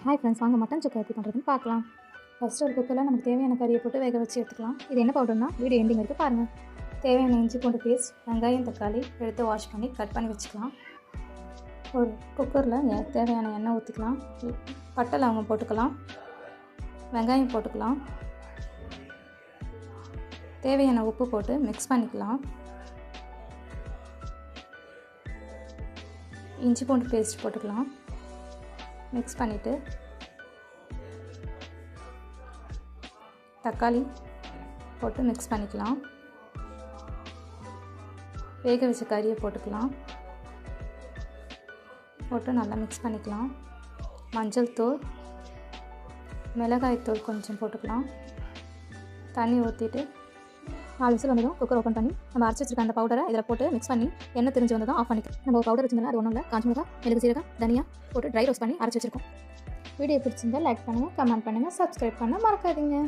Hi friends, வாங்க mutton சுக்கா எப்படி பண்ணுறதுன்னு பார்க்கலாம். ஃபஸ்ட்டு ஒரு குக்கரில் நமக்கு தேவையான கறியை போட்டு வேக வச்சு எடுத்துக்கலாம். இது என்ன பவுடர்னா வீடியோ எண்டிங் வரைக்கும் பாருங்கள். தேவையான இஞ்சி பூண்டு பேஸ்ட், வெங்காயம், தக்காளி எடுத்து வாஷ் பண்ணி கட் பண்ணி வச்சுக்கலாம். ஒரு குக்கரில் தேவையான எண்ணெய் ஊற்றிக்கலாம். பட்டை லவங்கம் போட்டுக்கலாம், வெங்காயம் போட்டுக்கலாம், தேவையான உப்பு போட்டு மிக்ஸ் பண்ணிக்கலாம். இஞ்சி பூண்டு பேஸ்ட் போட்டுக்கலாம், மிக்ஸ் பண்ணிவிட்டு தக்காளி போட்டு மிக்ஸ் பண்ணிக்கலாம். வேக வச்ச கறியை போட்டுக்கலாம், போட்டு நல்லா மிக்ஸ் பண்ணிக்கலாம். மஞ்சள் தூள், மிளகாய் தூள் கொஞ்சம் போட்டுக்கலாம். தண்ணி ஊற்றிட்டு 4 விசில் வந்ததும் குக்கர் ஓப்பன் பண்ணி நம்ம அரைச்சி வச்சிருக்க அந்த பவுடரை இதில் போட்டு மிக்ஸ் பண்ணி எண்ணெய் தெரிஞ்சு வந்ததும் ஆஃப் பண்ணிக்கலாம். நம்ம பவுடர் வச்சிருந்தோம்னா அது ஒன்றும் இல்லை, காஞ்ச மிளகாய், மிளகு, சீரகம், தனியா போட்டு ட்ரை ரோஸ்ட் பண்ணி அரைச்சி வச்சிருக்கோம். வீடியோ பிடிச்சிருந்தால் லைக் பண்ணுங்கள், கமெண்ட் பண்ணுங்கள், சப்ஸ்கிரைப் பண்ண மறக்காதீங்க.